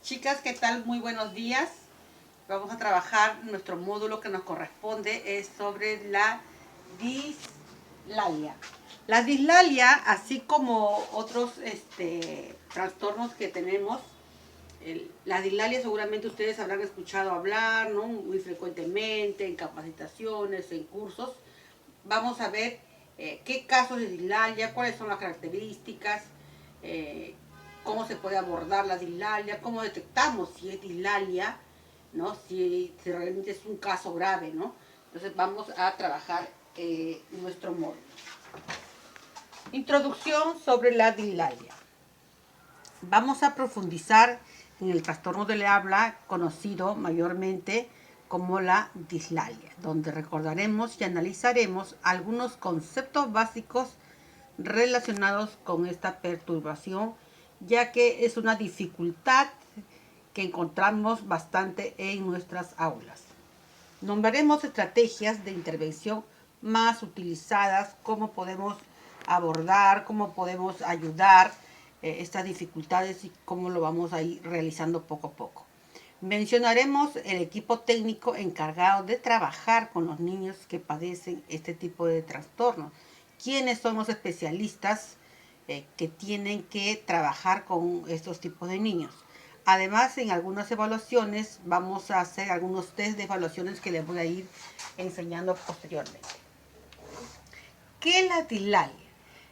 Chicas, ¿qué tal? Muy buenos días. Vamos a trabajar nuestro módulo que nos corresponde, es sobre la dislalia. La dislalia, así como otros trastornos que tenemos, la dislalia seguramente ustedes habrán escuchado hablar, ¿no? Muy frecuentemente en capacitaciones, en cursos. Vamos a ver qué casos de dislalia, cuáles son las características, eh, cómo se puede abordar la dislalia, cómo detectamos si es dislalia, ¿no? Si realmente es un caso grave, ¿no? Entonces vamos a trabajar nuestro módulo. Introducción sobre la dislalia. Vamos a profundizar en el trastorno del habla conocido mayormente como la dislalia, donde recordaremos y analizaremos algunos conceptos básicos relacionados con esta perturbación, ya que es una dificultad que encontramos bastante en nuestras aulas. Nombraremos estrategias de intervención más utilizadas, cómo podemos abordar, cómo podemos ayudar estas dificultades y cómo lo vamos a ir realizando poco a poco. Mencionaremos el equipo técnico encargado de trabajar con los niños que padecen este tipo de trastornos. ¿Quiénes son los especialistas que tienen que trabajar con estos tipos de niños? Además, en algunas evaluaciones vamos a hacer algunos test de evaluaciones que les voy a ir enseñando posteriormente. ¿Qué es la dislalia?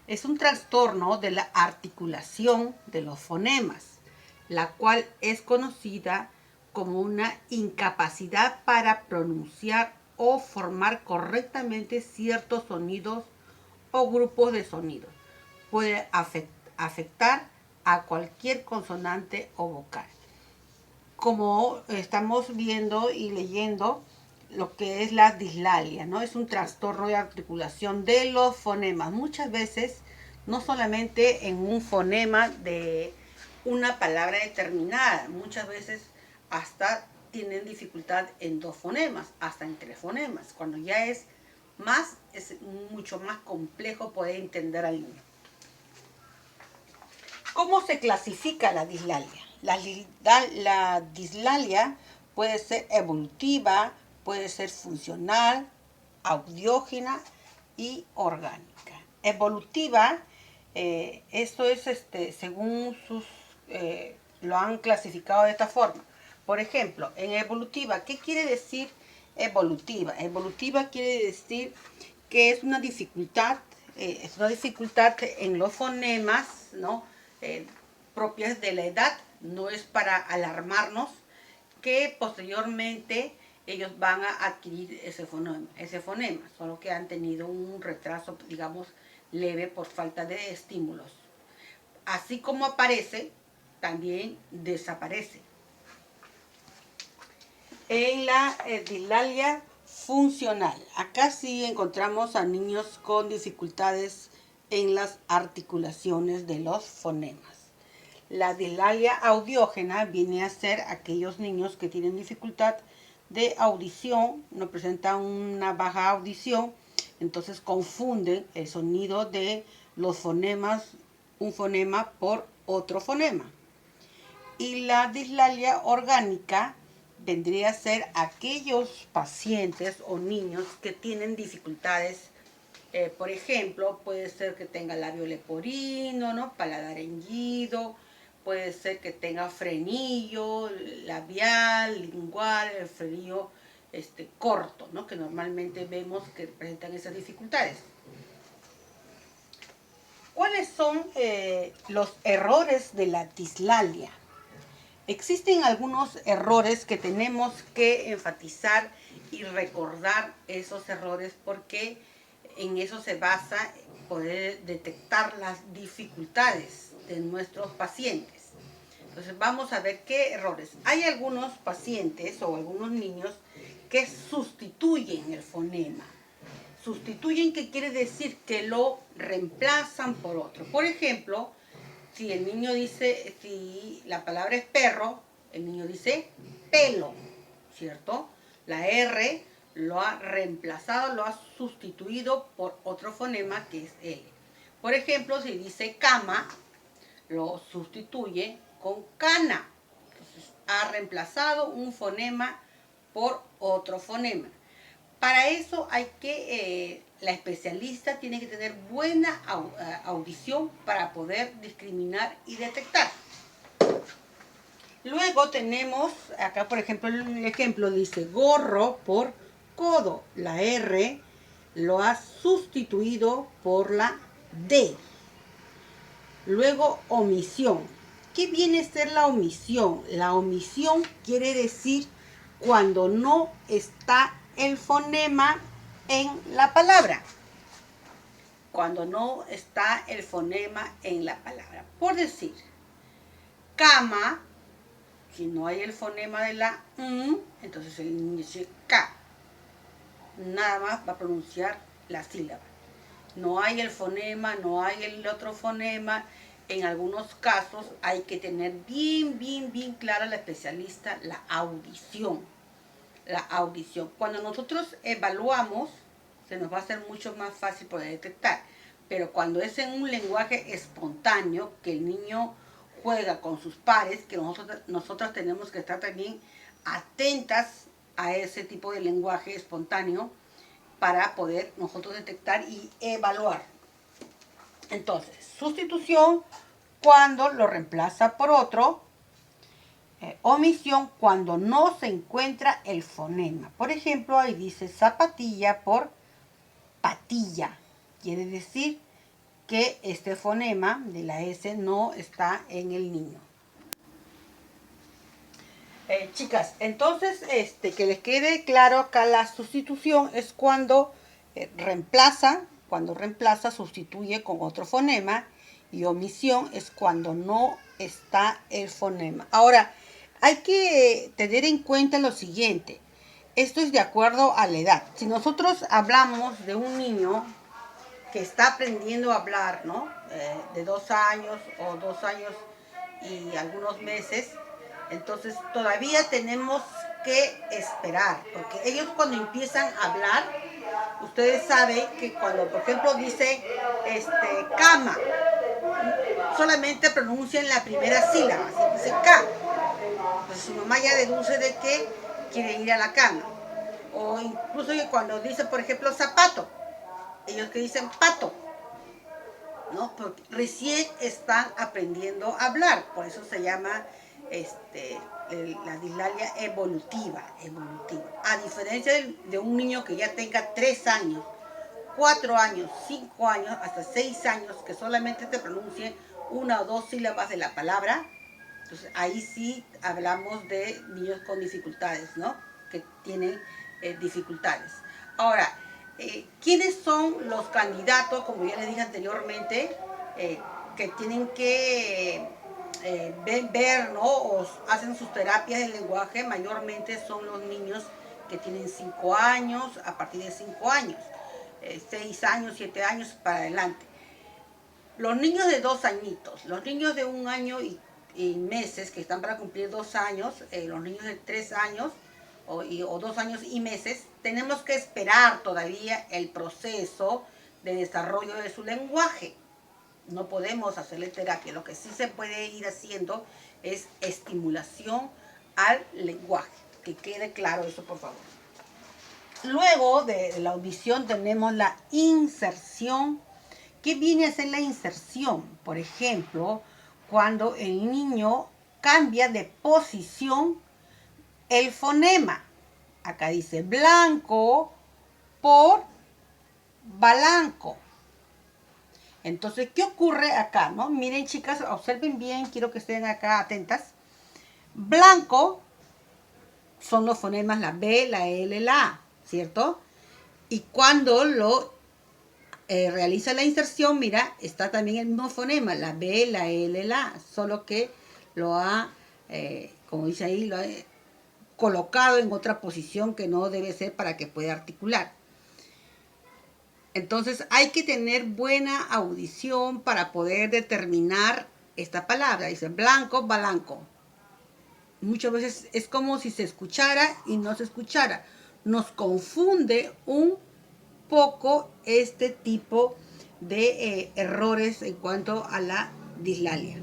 Es un trastorno de la articulación de los fonemas, la cual es conocida como una incapacidad para pronunciar o formar correctamente ciertos sonidos o grupos de sonidos. Puede afectar a cualquier consonante o vocal. Como estamos viendo y leyendo, lo que es la dislalia, ¿no? Es un trastorno de articulación de los fonemas. Muchas veces, no solamente en un fonema de una palabra determinada, muchas veces hasta tienen dificultad en dos fonemas, hasta en tres fonemas. Cuando ya es mucho más complejo poder entender al niño. ¿Cómo se clasifica la dislalia? La dislalia puede ser evolutiva, puede ser funcional, audiógena y orgánica. Evolutiva, esto es según lo han clasificado de esta forma. Por ejemplo, en evolutiva, ¿qué quiere decir evolutiva? Evolutiva quiere decir que es una dificultad en los fonemas, ¿no? Propias de la edad, no es para alarmarnos que posteriormente ellos van a adquirir ese fonema, solo que han tenido un retraso, digamos, leve por falta de estímulos. Así como aparece, también desaparece. En la dislalia funcional, acá sí encontramos a niños con dificultades en las articulaciones de los fonemas. La dislalia audiógena viene a ser aquellos niños que tienen dificultad de audición, no presentan una baja audición, entonces confunden el sonido de los fonemas, un fonema por otro fonema. Y la dislalia orgánica vendría a ser aquellos pacientes o niños que tienen dificultades. Por ejemplo, puede ser que tenga labio leporino, ¿no? Paladar hendido, puede ser que tenga frenillo labial, lingual, el frenillo corto, ¿no? Que normalmente vemos que presentan esas dificultades. ¿Cuáles son los errores de la dislalia? Existen algunos errores que tenemos que enfatizar y recordar esos errores porque en eso se basa poder detectar las dificultades de nuestros pacientes. Entonces vamos a ver qué errores. Hay algunos pacientes o algunos niños que sustituyen el fonema. Sustituyen, ¿qué quiere decir? Que lo reemplazan por otro. Por ejemplo, si el niño dice, si la palabra es perro, el niño dice pelo, ¿cierto? La R lo ha reemplazado, lo ha sustituido por otro fonema que es L. Por ejemplo, si dice cama, lo sustituye con cana. Entonces, ha reemplazado un fonema por otro fonema. Para eso hay que, la especialista tiene que tener buena audición para poder discriminar y detectar. Luego tenemos, acá por ejemplo, el ejemplo dice gorro por codo. La R lo ha sustituido por la D. Luego omisión. ¿Qué viene a ser la omisión? La omisión quiere decir cuando no está el fonema en la palabra. Cuando no está el fonema en la palabra. Por decir, cama, si no hay el fonema de la entonces el niño dice K. Nada más va a pronunciar la sílaba. No hay el fonema, no hay el otro fonema. En algunos casos hay que tener bien clara la especialista la audición. La audición. Cuando nosotros evaluamos, se nos va a hacer mucho más fácil poder detectar. Pero cuando es en un lenguaje espontáneo, que el niño juega con sus pares, que nosotros tenemos que estar también atentas a ese tipo de lenguaje espontáneo para poder nosotros detectar y evaluar. Entonces, sustitución cuando lo reemplaza por otro. Omisión cuando no se encuentra el fonema. Por ejemplo, ahí dice zapatilla por patilla. Quiere decir que este fonema de la S no está en el niño. Chicas, entonces que les quede claro acá, la sustitución es cuando reemplaza, sustituye con otro fonema, y omisión es cuando no está el fonema. Ahora, hay que tener en cuenta lo siguiente. Esto es de acuerdo a la edad. Si nosotros hablamos de un niño que está aprendiendo a hablar, ¿no? De 2 años o 2 años y algunos meses, entonces todavía tenemos que esperar, porque ellos cuando empiezan a hablar, ustedes saben que cuando, por ejemplo, dice cama, solamente pronuncian la primera sílaba, así dice K. Entonces su mamá ya deduce de que quiere ir a la cama. O incluso cuando dice, por ejemplo, zapato, ellos que dicen pato, ¿no? Porque recién están aprendiendo a hablar, por eso se llama la dislalia evolutiva. A diferencia de un niño que ya tenga 3 años, 4 años, 5 años, hasta 6 años, que solamente te pronuncie 1 o 2 sílabas de la palabra, entonces ahí sí hablamos de niños con dificultades, ¿no? Que tienen dificultades. Ahora, ¿quiénes son los candidatos, como ya les dije anteriormente, que tienen que ver, ¿no? O hacen sus terapias de lenguaje? Mayormente son los niños que tienen 5 años, a partir de 5 años, 6 años, 7 años para adelante. Los niños de 2 añitos, los niños de 1 año y meses, que están para cumplir 2 años, los niños de 3 años o 2 años y meses, tenemos que esperar todavía el proceso de desarrollo de su lenguaje. No podemos hacerle terapia. Lo que sí se puede ir haciendo es estimulación al lenguaje. Que quede claro eso, por favor. Luego de la audición tenemos la inserción. ¿Qué viene a ser la inserción? Por ejemplo, cuando el niño cambia de posición el fonema. Acá dice blanco por balanco. Entonces, ¿qué ocurre acá, no? Miren, chicas, observen bien, quiero que estén acá atentas. Blanco son los fonemas la B, la L, la A, ¿cierto? Y cuando lo realiza la inserción, mira, está también el mismo fonema, la B, la L, la A, solo que lo ha, como dice ahí, lo ha colocado en otra posición que no debe ser para que pueda articular. Entonces hay que tener buena audición para poder determinar esta palabra. Dice blanco, balanco. Muchas veces es como si se escuchara y no se escuchara. Nos confunde un poco este tipo de errores en cuanto a la dislalia.